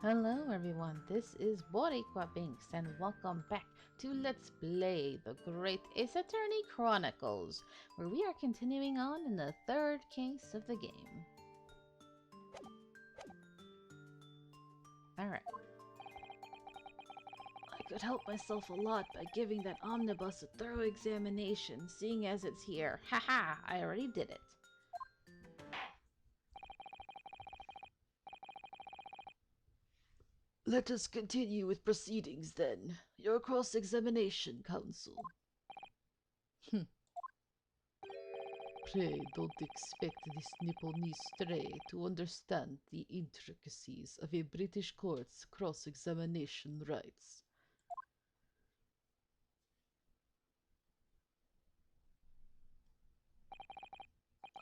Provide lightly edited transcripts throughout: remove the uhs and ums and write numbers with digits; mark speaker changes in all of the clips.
Speaker 1: Hello everyone, this is Boricua Binks and welcome back to Let's Play the Great Ace Attorney Chronicles, where we are continuing on in the third case of the game. Alright. I could help myself a lot by giving that omnibus a thorough examination, seeing as it's here. Haha, I already did it.
Speaker 2: Let us continue with proceedings, then. Your cross-examination, counsel. Pray don't expect this Nipponi stray to understand the intricacies of a British court's cross-examination rights.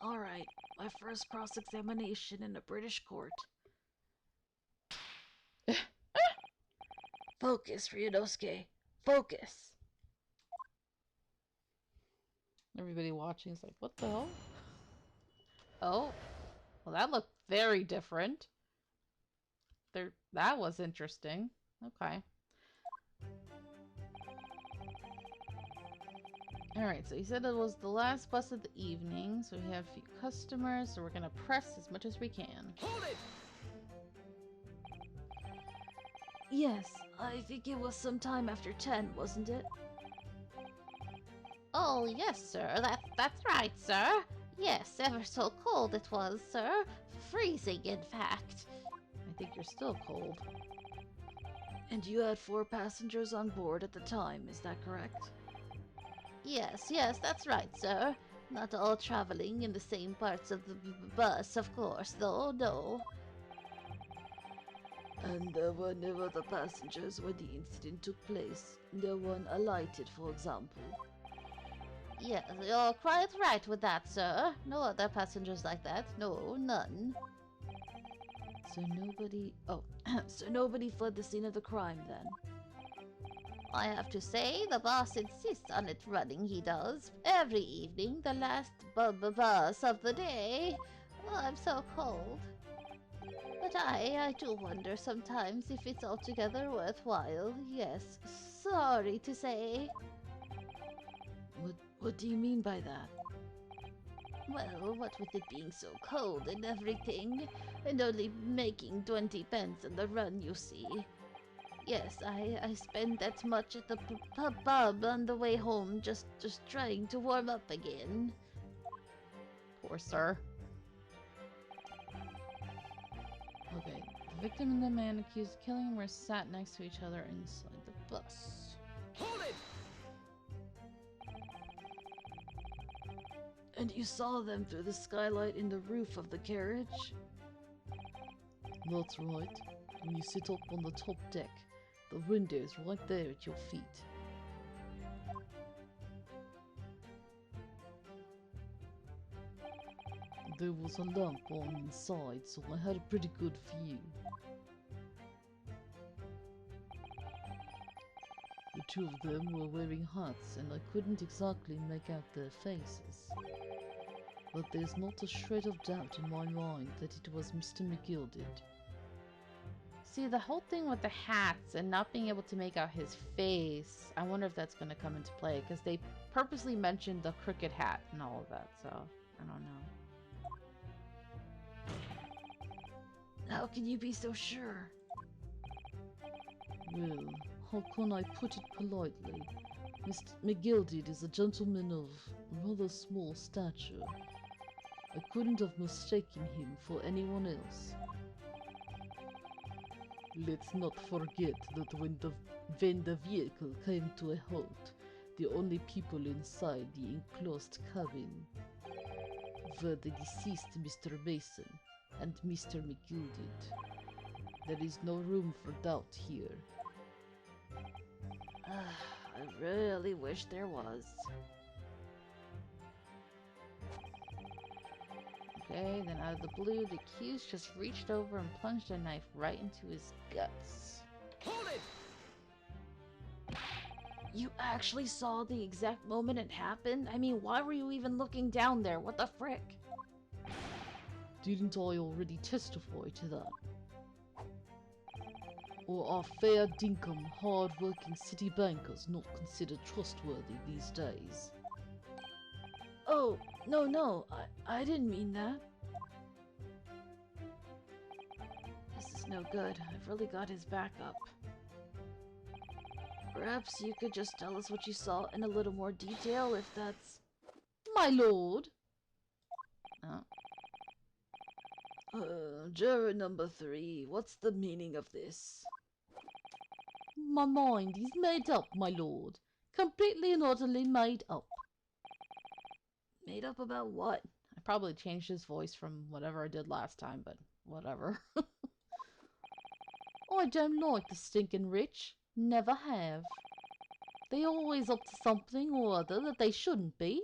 Speaker 1: All right, my first cross-examination in a British court. Focus, Ryunosuke. Focus. Everybody watching is like, what the hell? Oh, well, that looked very different. That was interesting. Okay. Alright, so he said it was the last bus of the evening, so we have a few customers, so we're gonna press as much as we can.
Speaker 2: Hold it!
Speaker 1: Yes, I think it was some time after 10, wasn't it? Oh, yes, sir. That's right, sir. Yes, ever so cold it was, sir. Freezing, in fact. I think you're still cold.
Speaker 2: And you had 4 passengers on board at the time, is that correct?
Speaker 1: Yes, that's right, sir. Not all traveling in the same parts of the bus, of course, though, no.
Speaker 2: And were no other passengers when the incident took place? No one alighted, for example?
Speaker 1: Yes, you're quite right with that, sir. No other passengers like that. No, none.
Speaker 2: So nobody... Oh, so nobody fled the scene of the crime, then?
Speaker 1: I have to say, the boss insists on it running, he does. Every evening, the last bus of the day. Oh, I'm so cold. But I do wonder sometimes if it's altogether worthwhile. Yes, sorry to say.
Speaker 2: What do you mean by that?
Speaker 1: Well, what with it being so cold and everything, and only making 20 pence on the run, you see. Yes, I spend that much at the pub on the way home, just trying to warm up again. Poor sir. Okay, the victim and the man accused of killing him were sat next to each other inside the bus.
Speaker 2: Hold it! And you saw them through the skylight in the roof of the carriage? That's right. When you sit up on the top deck, the window's right there at your feet. There was a lamp on inside, so I had a pretty good view. The two of them were wearing hats, and I couldn't exactly make out their faces. But there's not a shred of doubt in my mind that it was Mr. McGilded.
Speaker 1: See, the whole thing with the hats and not being able to make out his face, I wonder if that's going to come into play, because they purposely mentioned the crooked hat and all of that, so I don't know.
Speaker 2: How can you be so sure? Well, how can I put it politely? Mr. McGilded is a gentleman of rather small stature. I couldn't have mistaken him for anyone else. Let's not forget that when the vehicle came to a halt, the only people inside the enclosed cabin were the deceased Mr. Mason and Mr. McGilded. There is no room for doubt here. I really wish there was.
Speaker 1: Okay, then out of the blue, the accused just reached over and plunged a knife right into his guts.
Speaker 2: Hold it! You actually saw the exact moment it happened? I mean, why were you even looking down there? What the frick? Didn't I already testify to that? Or are fair dinkum, hard-working city bankers not considered trustworthy these days? Oh, no, I didn't mean that. This is no good. I've really got his back up. Perhaps you could just tell us what you saw in a little more detail, if that's... My lord! Oh. Juror number 3, what's the meaning of this? My mind is made up, my lord. Completely and utterly made up. Made up about what? I probably changed his voice from whatever I did last time, but whatever. I don't like the stinking rich. Never have. They always up to something or other that they shouldn't be.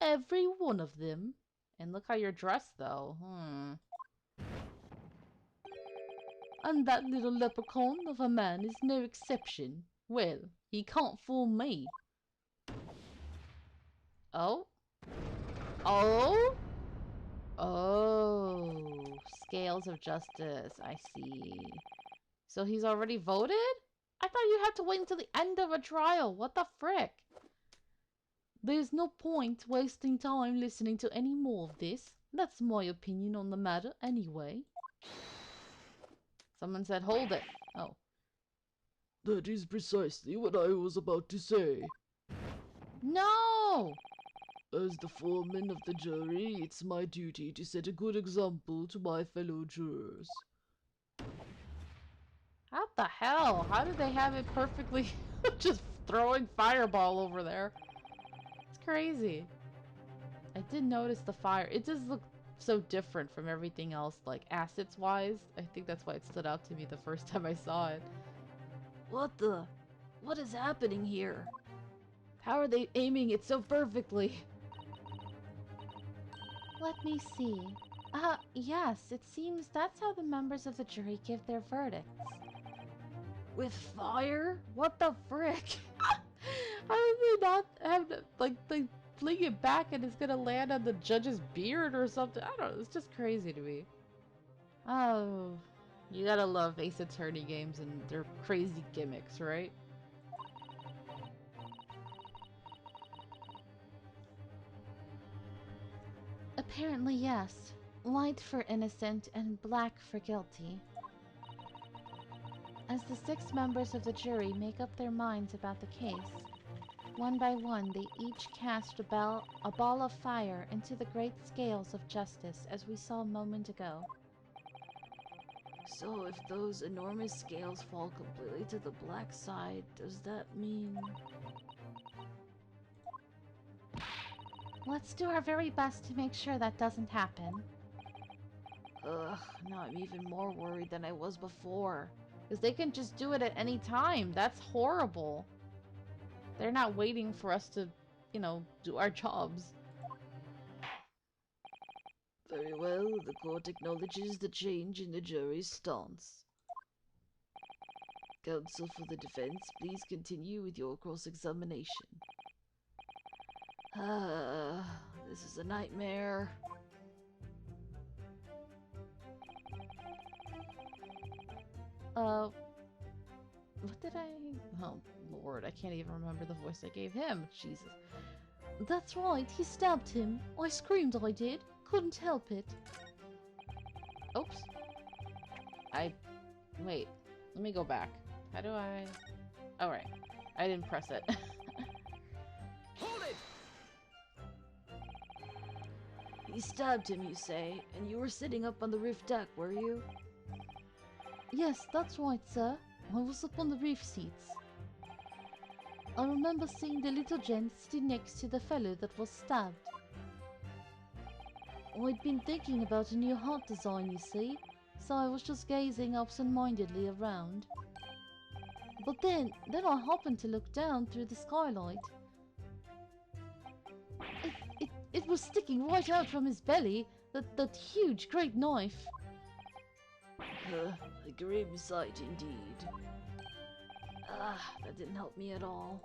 Speaker 2: Every one of them. And look how you're dressed, though. And that little leprechaun of a man is no exception. Well, he can't fool me. Oh? Oh? Oh. Scales of justice. I see. So he's already voted? I thought you had to wait until the end of a trial. What the frick? There's no point wasting time listening to any more of this. That's my opinion on the matter anyway. Someone said hold it. Oh. That is precisely what I was about to say. No! As the foreman of the jury, it's my duty to set a good example to my fellow jurors. How the hell? How did they have it perfectly just throwing fireball over there? It's crazy. I did notice the fire. It does look so different from everything else, like assets wise. I think that's why it stood out to me the first time I saw it. What is happening here? How are they aiming it so perfectly?
Speaker 1: Let me see. Yes, it seems that's how the members of the jury give their verdicts.
Speaker 2: With fire? What the frick? How do they not have, like, they fling it back and it's gonna land on the judge's beard or something? I don't know, it's just crazy to me. Oh, you gotta love Ace Attorney games and their crazy gimmicks, right?
Speaker 1: Apparently, yes. White for innocent and black for guilty. As the 6 members of the jury make up their minds about the case, one by one they each cast a ball of fire into the great scales of justice as we saw a moment ago.
Speaker 2: So if those enormous scales fall completely to the black side, does that mean...
Speaker 1: Let's do our very best to make sure that doesn't happen.
Speaker 2: Ugh, now I'm even more worried than I was before. Because they can just do it at any time. That's horrible. They're not waiting for us to, you know, do our jobs. Very well, the court acknowledges the change in the jury's stance. Counsel for the defense, please continue with your cross-examination. This is a nightmare. What did I... Oh, Lord, I can't even remember the voice I gave him. Jesus.
Speaker 1: That's right, he stabbed him. I screamed, I did. Couldn't help it.
Speaker 2: Oops. Wait. Let me go back. How do I... Alright. I didn't press it. Hold it! You stabbed him, you say, and you were sitting up on the roof deck, were you?
Speaker 1: Yes, that's right, sir. I was up on the roof seats. I remember seeing the little gent sitting next to the fellow that was stabbed. I'd been thinking about a new heart design, you see, so I was just gazing absent-mindedly around. But then I happened to look down through the skylight. It was sticking right out from his belly, that huge, great knife.
Speaker 2: A grim sight indeed. That didn't help me at all.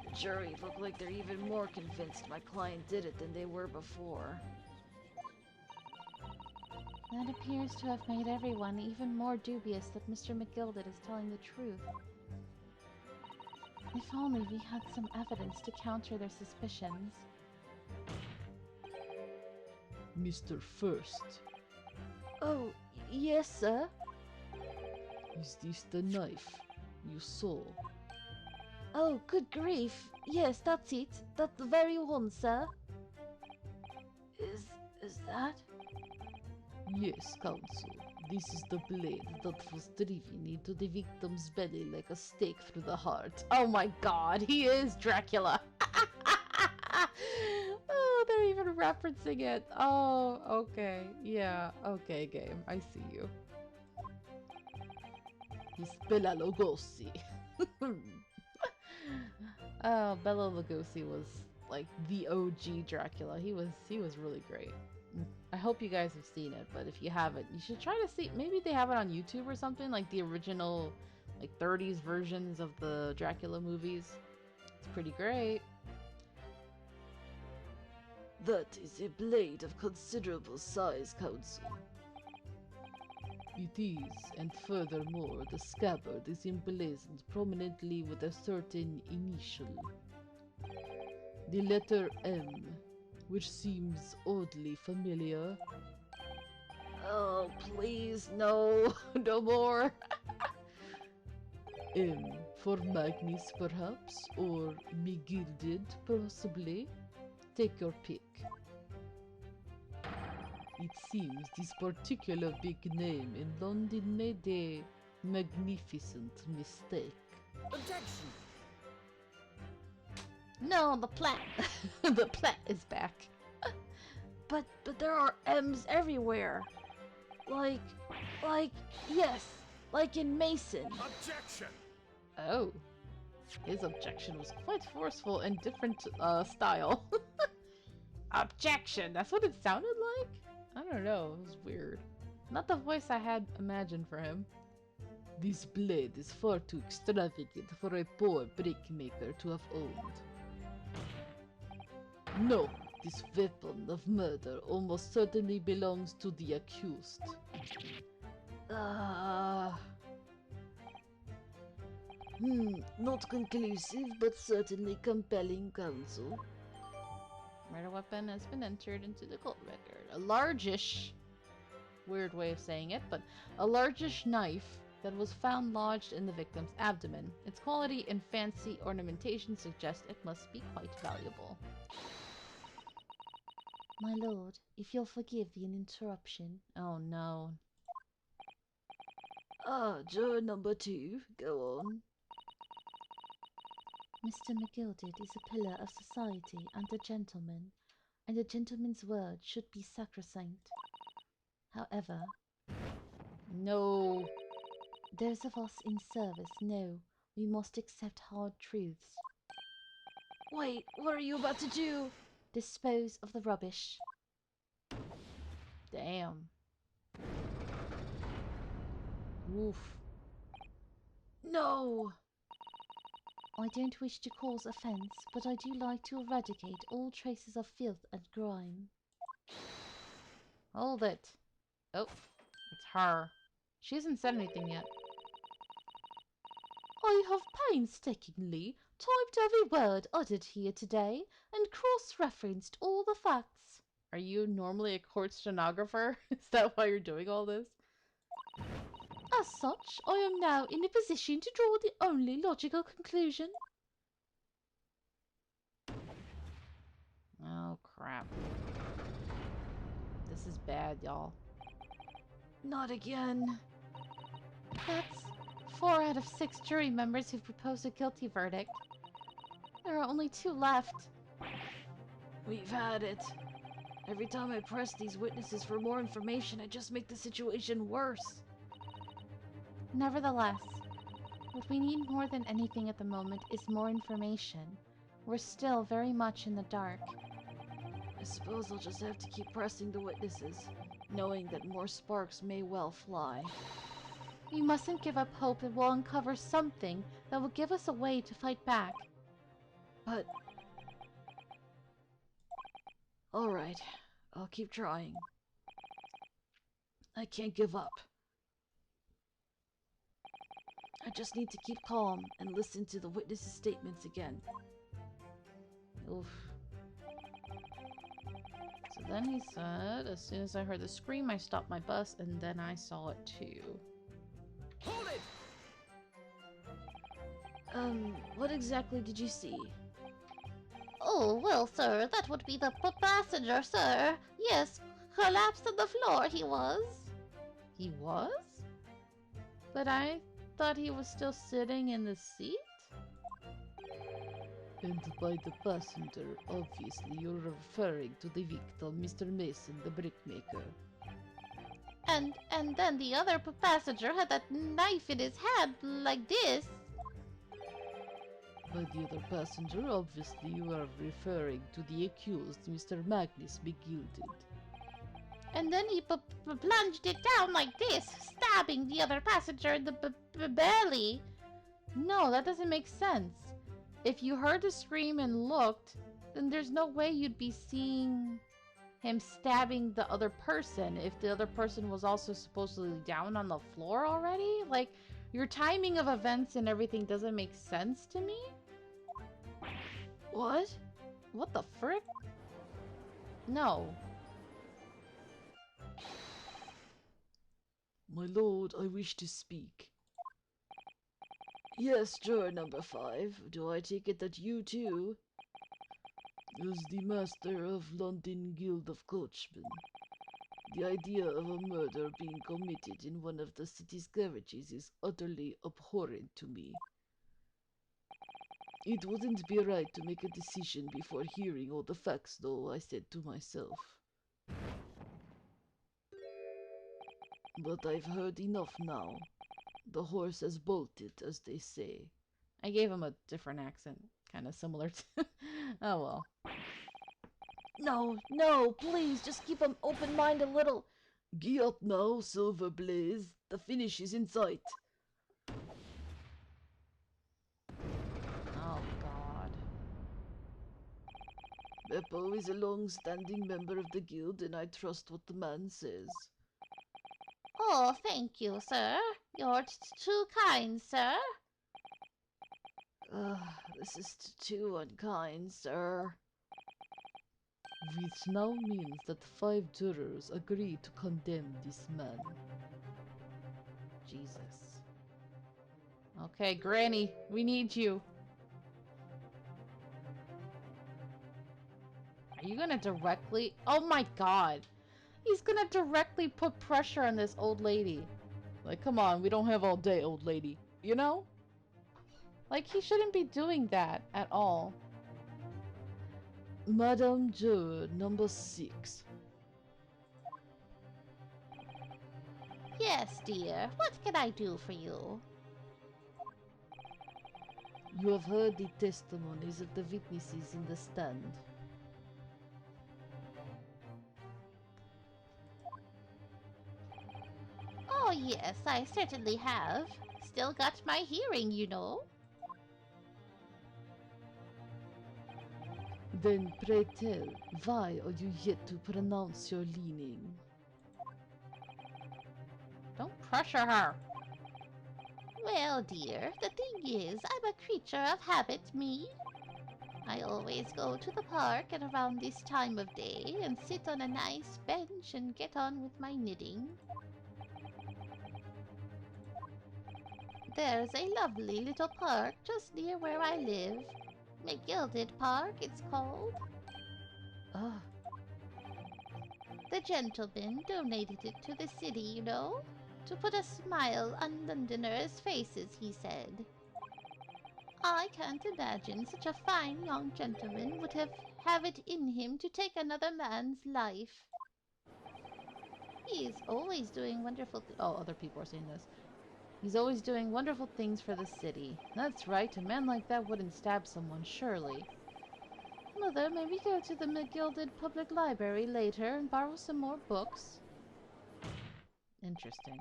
Speaker 2: The jury look like they're even more convinced my client did it than they were before.
Speaker 1: That appears to have made everyone even more dubious that Mr. McGilded is telling the truth. If only we had some evidence to counter their suspicions.
Speaker 2: Mr. First,
Speaker 1: Oh, yes, sir.
Speaker 2: is this the knife you saw?
Speaker 1: Oh, good grief. Yes, that's it. That's the very one, sir. Is that?
Speaker 2: Yes, Counsel. This is the blade that was driven into the victim's belly like a stake through the heart.
Speaker 1: Oh my god, he is Dracula. Oh, they're even referencing it. Oh, okay. Yeah, okay, game. I see you.
Speaker 2: He's Bela Lugosi.
Speaker 1: Oh, Bela Lugosi was like the OG Dracula. He was really great. I hope you guys have seen it, but if you haven't, you should try to see. Maybe they have it on YouTube or something, like the original, like 30s versions of the Dracula movies. It's pretty great.
Speaker 2: That is a blade of considerable size, Counsel. It is, and furthermore, the scabbard is emblazoned prominently with a certain initial. The letter M, which seems oddly familiar.
Speaker 1: Oh, please, no. No more.
Speaker 2: M for Magnus, perhaps, or McGilded, possibly. Take your pick. It seems this particular big name in London made a magnificent mistake.
Speaker 3: Objection!
Speaker 1: No, the plat. The plat is back. But there are M's everywhere. Like, yes, like in Mason.
Speaker 3: Objection!
Speaker 1: Oh. His objection was quite forceful and different style. Objection! That's what it sounded like? I don't know, it was weird. Not the voice I had imagined for him.
Speaker 2: This blade is far too extravagant for a poor brickmaker to have owned. No, this weapon of murder almost certainly belongs to the accused. Not conclusive, but certainly compelling, Counsel.
Speaker 1: Murder weapon has been entered into the court record. A largish, weird way of saying it, but a largish knife that was found lodged in the victim's abdomen. Its quality and fancy ornamentation suggest it must be quite valuable. My lord, if you'll forgive the interruption. Oh no.
Speaker 2: Juror number 2, go on.
Speaker 1: Mr. McGilded is a pillar of society and a gentleman's word should be sacrosanct. However, no. Those of us in service know we must accept hard truths.
Speaker 2: Wait, what are you about to do?
Speaker 1: Dispose of the rubbish. Damn. Oof.
Speaker 2: No!
Speaker 1: I don't wish to cause offence, but I do like to eradicate all traces of filth and grime. Hold it. Oh, it's her. She hasn't said anything yet. I have painstakingly typed every word uttered here today and cross-referenced all the facts. Are you normally a court stenographer? Is that why you're doing all this? As such, I am now in a position to draw the only logical conclusion. Oh, crap. This is bad, y'all.
Speaker 2: Not again.
Speaker 1: That's 4 out of 6 jury members who've proposed a guilty verdict. There are only 2 left.
Speaker 2: We've had it. Every time I press these witnesses for more information, I just make the situation worse.
Speaker 1: Nevertheless, what we need more than anything at the moment is more information. We're still very much in the dark.
Speaker 2: I suppose I'll just have to keep pressing the witnesses, knowing that more sparks may well fly.
Speaker 1: We mustn't give up hope that we'll uncover something that will give us a way to fight back.
Speaker 2: But... Alright, I'll keep trying. I can't give up. I just need to keep calm and listen to the witnesses' statements again.
Speaker 1: Oof. So then he said, as soon as I heard the scream, I stopped my bus, and then I saw it too.
Speaker 3: Hold it!
Speaker 2: What exactly did you see?
Speaker 1: Oh, well, sir, that would be the passenger, sir. Yes, collapsed on the floor he was. He was? But I thought he was still sitting in the seat?
Speaker 2: And by the passenger, obviously you're referring to the victim, Mr. Mason, the brickmaker.
Speaker 1: And then the other passenger had that knife in his hand like this.
Speaker 2: By the other passenger, obviously you are referring to the accused, Mr. Magnus Begilded.
Speaker 1: And then he plunged it down like this, stabbing the other passenger in the belly. No, that doesn't make sense. If you heard the scream and looked, then there's no way you'd be seeing him stabbing the other person if the other person was also supposedly down on the floor already. Like, your timing of events and everything doesn't make sense to me.
Speaker 2: What?
Speaker 1: What the frick? No.
Speaker 2: My lord, I wish to speak. Yes, juror number 5. Do I take it that you too, as the master of London Guild of Coachmen, the idea of a murder being committed in one of the city's garages is utterly abhorrent to me. It wouldn't be right to make a decision before hearing all the facts, though, I said to myself. But I've heard enough now. The horse has bolted, as they say.
Speaker 1: I gave him a different accent, kind of similar to... Oh well.
Speaker 2: No, please, just keep an open mind a little. Gee up now, Silver Blaze. The finish is in sight.
Speaker 1: Oh god.
Speaker 2: Beppo is a long-standing member of the guild, and I trust what the man says.
Speaker 1: Oh, thank you, sir. You're too kind, sir.
Speaker 2: This is too unkind, sir.
Speaker 4: Which now means that 5 jurors agree to condemn this man.
Speaker 1: Jesus. Okay, Granny, we need you. Are you gonna directly... Oh my god. He's gonna directly put pressure on this old lady. Like, come on, we don't have all day, old lady. You know? Like, he shouldn't be doing that at all.
Speaker 4: Madam Juror number 6.
Speaker 1: Yes, dear. What can I do for you?
Speaker 4: You have heard the testimonies of the witnesses in the stand.
Speaker 1: Oh, yes, I certainly have. Still got my hearing, you know.
Speaker 4: Then pray tell, why are you yet to pronounce your leaning?
Speaker 1: Don't pressure her. Well, dear, the thing is, I'm a creature of habit, me. I always go to the park at around this time of day and sit on a nice bench and get on with my knitting. There's a lovely little park just near where I live. McGilded Park, it's called.
Speaker 4: Ah,
Speaker 1: The gentleman donated it to the city, you know, to put a smile on Londoners' faces, he said. I can't imagine such a fine young gentleman would have it in him to take another man's life. He's always doing wonderful oh, other people are saying this. He's always doing wonderful things for the city. That's right, a man like that wouldn't stab someone, surely. Mother, may we go to the McGilded Public Library later and borrow some more books? Interesting.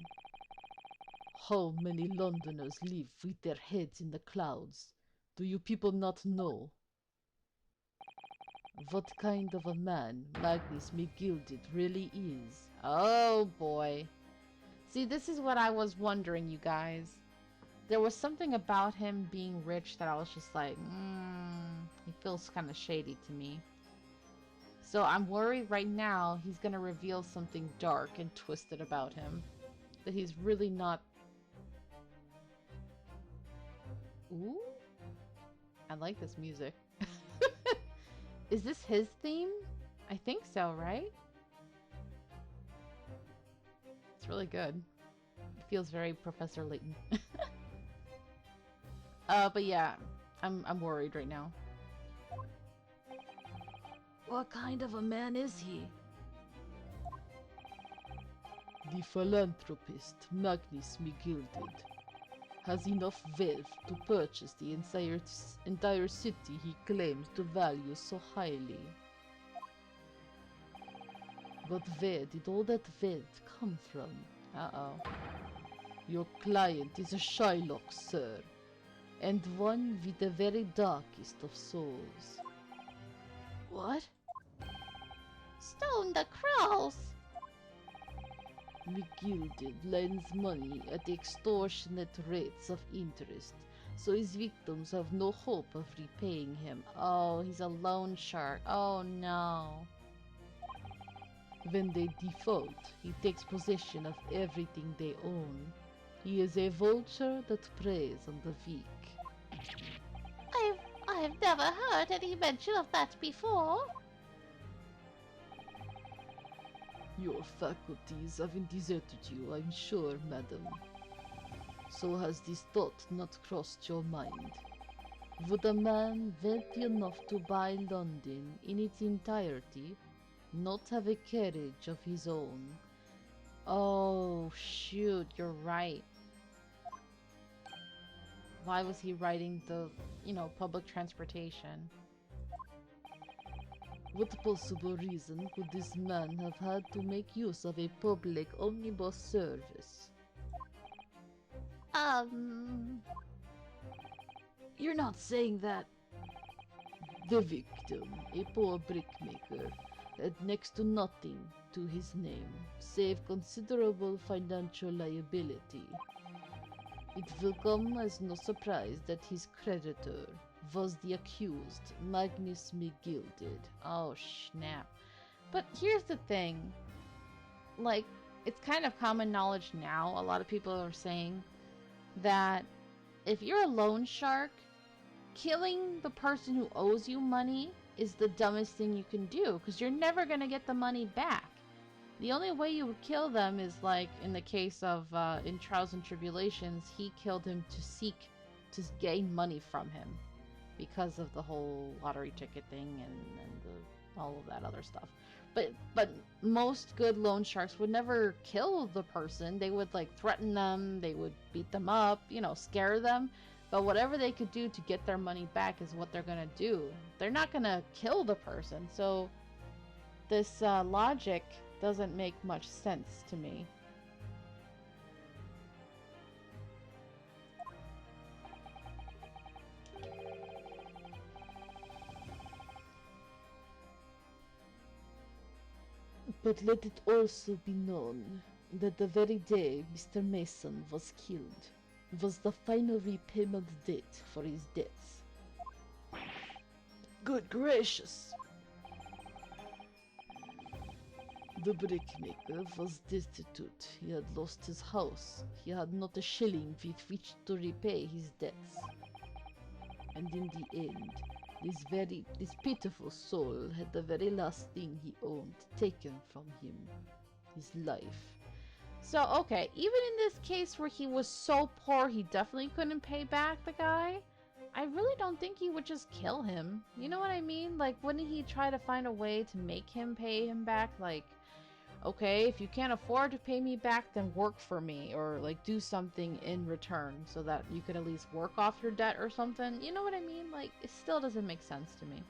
Speaker 4: how many Londoners live with their heads in the clouds? Do you people not know? What kind of a man Magnus McGilded really is?
Speaker 1: Oh boy.
Speaker 2: See, this is what I was wondering, you guys. There was something about him being rich that I was just like, he feels kind of shady to me. So I'm worried right now he's gonna reveal something dark and twisted about him. That he's really not... Ooh? I like this music. Is this his theme? I think so, right? It's really good. It feels very Professor Layton. But yeah, I'm worried right now.
Speaker 4: What kind of a man is he? The philanthropist Magnus McGilded has enough wealth to purchase the entire city he claims to value so highly. But where did all that wealth come from? Uh-oh. Your client is a Shylock, sir, and one with the very darkest of souls.
Speaker 1: What? Stone the crows!
Speaker 4: McGilded lends money at extortionate rates of interest, so his victims have no hope of repaying him.
Speaker 2: Oh, he's a loan shark. Oh no.
Speaker 4: When they default, he takes possession of everything they own. He is a vulture that preys on the weak.
Speaker 1: I've never heard any mention of that before.
Speaker 4: Your faculties haven't deserted you, I'm sure, madam. So has this thought not crossed your mind? Would a man wealthy enough to buy London in its entirety not have a carriage of his own?
Speaker 2: Oh, shoot, you're right. Why was he riding the, public transportation?
Speaker 4: What possible reason could this man have had to make use of a public omnibus service?
Speaker 1: You're not saying that.
Speaker 4: The victim, a poor brickmaker, had next to nothing to his name, save considerable financial liability. It will come as no surprise that his creditor was the accused, Magnus McGilded.
Speaker 2: Oh, snap. But here's the thing. Like, it's kind of common knowledge now. A lot of people are saying that if you're a loan shark, killing the person who owes you money is the dumbest thing you can do, because you're never going to get the money back. The only way you would kill them is like in the case of in Trials and Tribulations, he killed him to gain money from him because of the whole lottery ticket thing and all of that other stuff. But most good loan sharks would never kill the person. They would like threaten them, they would beat them up, scare them. But whatever they could do to get their money back is what they're gonna do. They're not gonna kill the person. So this logic doesn't make much sense to me.
Speaker 4: But let it also be known that the very day Mr. Mason was killed was the final repayment date for his debts. Good gracious! The brickmaker was destitute. He had lost his house. He had not a shilling with which to repay his debts. And in the end, this pitiful soul had the very last thing he owned taken from him. His life.
Speaker 2: So, okay, even in this case where he was so poor he definitely couldn't pay back the guy, I really don't think he would just kill him. You know what I mean? Like, wouldn't he try to find a way to make him pay him back? Like, okay, if you can't afford to pay me back, then work for me, or like do something in return so that you could at least work off your debt or something. You know what I mean? Like, it still doesn't make sense to me.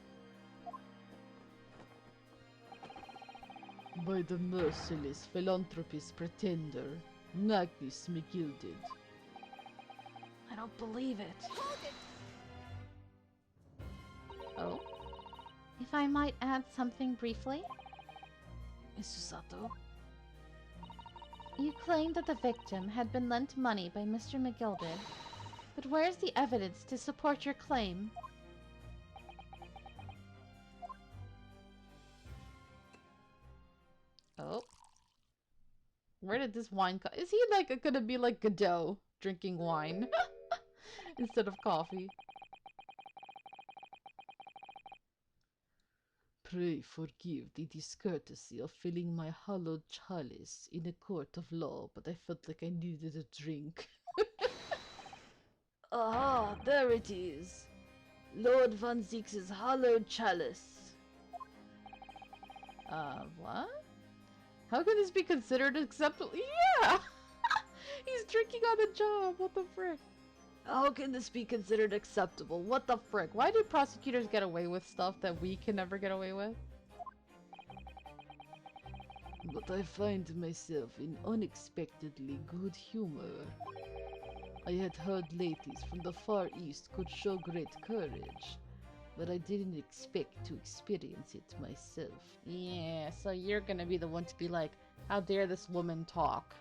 Speaker 4: By the merciless philanthropist pretender, Magnus McGilded.
Speaker 1: I don't believe it.
Speaker 2: Oh? If I might add something briefly?
Speaker 4: Susato?
Speaker 1: You claim that the victim had been lent money by Mr. McGilded, but where's the evidence to support your claim? Oh. Where did this wine come? Is he like gonna be like Godot drinking wine instead of coffee?
Speaker 2: Pray forgive the discourtesy of filling my hallowed chalice in a court of law, but I felt like I needed a drink. Aha, there it is. Lord Van Ziek's hallowed chalice.
Speaker 1: What? How can this be considered acceptable? Yeah! He's drinking on the job. What the frick?
Speaker 2: How can this be considered acceptable?
Speaker 1: What the frick? Why do prosecutors get away with stuff that we can never get away with?
Speaker 2: But I find myself in unexpectedly good humor. I had heard ladies from the Far East could show great courage, but I didn't expect to experience it myself.
Speaker 1: Yeah, so you're gonna be the one to be like, how dare this woman talk?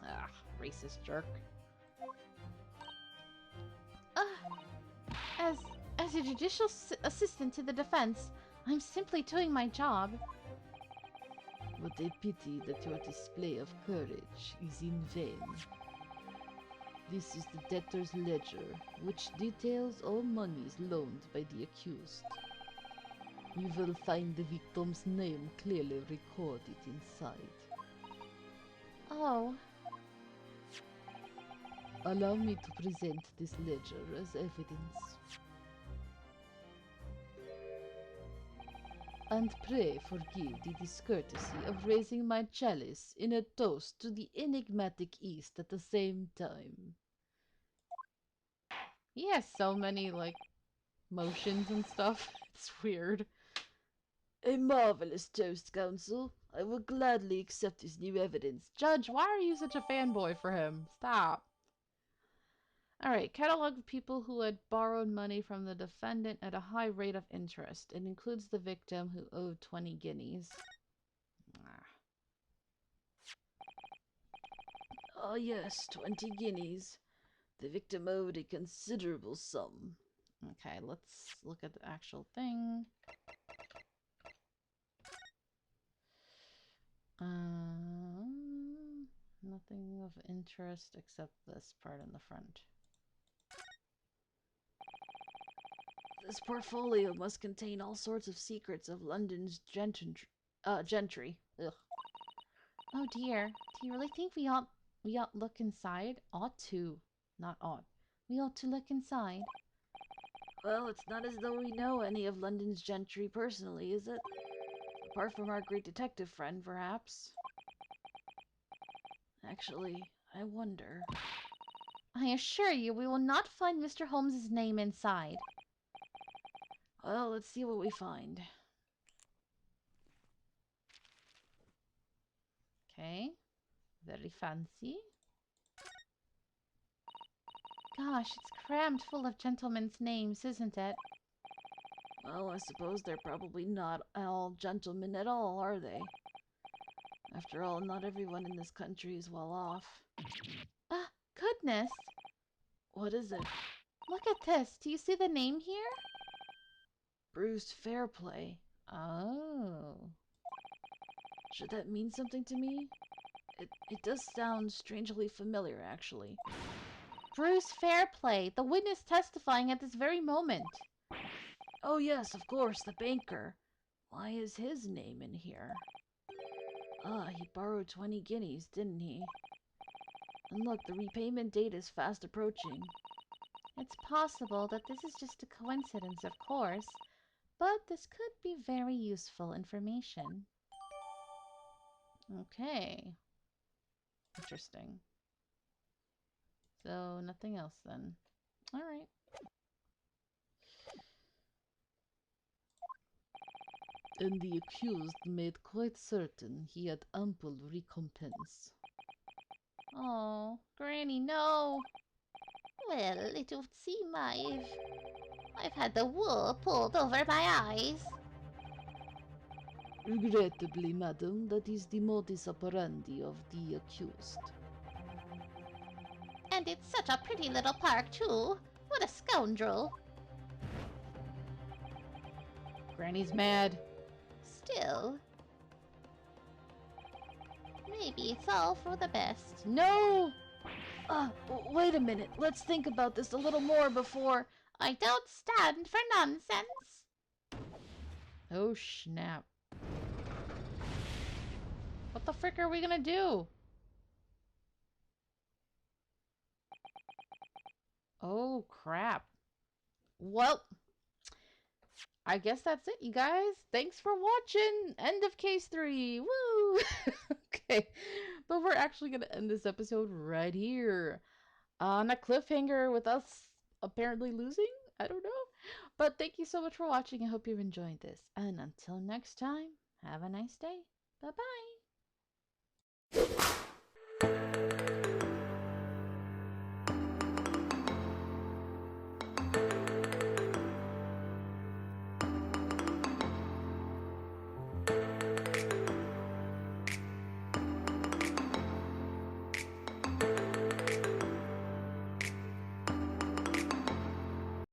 Speaker 1: Ah, racist jerk. As a judicial assistant to the defense, I'm simply doing my job.
Speaker 2: What a pity that your display of courage is in vain. This is the debtor's ledger, which details all monies loaned by the accused. You will find the victim's name clearly recorded inside.
Speaker 1: Oh.
Speaker 2: Allow me to present this ledger as evidence. And pray forgive the discourtesy of raising my chalice in a toast to the enigmatic East at the same time.
Speaker 1: He has so many, like, motions and stuff. It's weird.
Speaker 2: A marvelous toast, Counsel. I will gladly accept this new evidence.
Speaker 1: Judge, why are you such a fanboy for him? Stop. Alright, catalog of people who had borrowed money from the defendant at a high rate of interest. It includes the victim who owed 20 guineas.
Speaker 2: Ah, yes, 20 guineas. The victim owed a considerable sum.
Speaker 1: Okay, let's look at the actual thing. Nothing of interest except this part in the front.
Speaker 2: This portfolio must contain all sorts of secrets of London's gentry. Ugh.
Speaker 1: Oh dear. Do you really think we ought look inside? Ought to. Not ought. We ought to look inside.
Speaker 2: Well, it's not as though we know any of London's gentry personally, is it? Apart from our great detective friend, perhaps. Actually, I wonder.
Speaker 1: I assure you we will not find Mr. Holmes's name inside.
Speaker 2: Well, let's see what we find.
Speaker 1: Okay. Very fancy. Gosh, it's crammed full of gentlemen's names, isn't it?
Speaker 2: Well, I suppose they're probably not all gentlemen at all, are they? After all, not everyone in this country is well off.
Speaker 1: Ah, goodness!
Speaker 2: What is it?
Speaker 1: Look at this. Do you see the name here?
Speaker 2: Bruce Fairplay.
Speaker 1: Oh.
Speaker 2: Should that mean something to me? It does sound strangely familiar, actually.
Speaker 1: Bruce Fairplay, the witness testifying at this very moment.
Speaker 2: Oh yes, of course, the banker. Why is his name in here? Ah, he borrowed 20 guineas, didn't he? And look, the repayment date is fast approaching.
Speaker 1: It's possible that this is just a coincidence, of course, but this could be very useful information. Okay. Interesting. So, nothing else then. Alright.
Speaker 2: And the accused made quite certain he had ample recompense.
Speaker 1: Oh, Granny, no! Well, it would seem I've had the wool pulled over my eyes.
Speaker 4: Regrettably, madam, that is the modus operandi of the accused.
Speaker 1: And it's such a pretty little park, too. What a scoundrel.
Speaker 2: Granny's mad.
Speaker 1: Still, maybe it's all for the best.
Speaker 2: No! Wait a minute. Let's think about this a little more before...
Speaker 1: I don't stand for nonsense.
Speaker 2: Oh, snap. What the frick are we gonna do? Oh, crap. Well, I guess that's it, you guys. Thanks for watching. End of case 3. Woo! Okay. But we're actually going to end this episode right here. On a cliffhanger with us apparently losing? I don't know. But thank you so much for watching. I hope you've enjoyed this. And until next time, have a nice day. Bye-bye.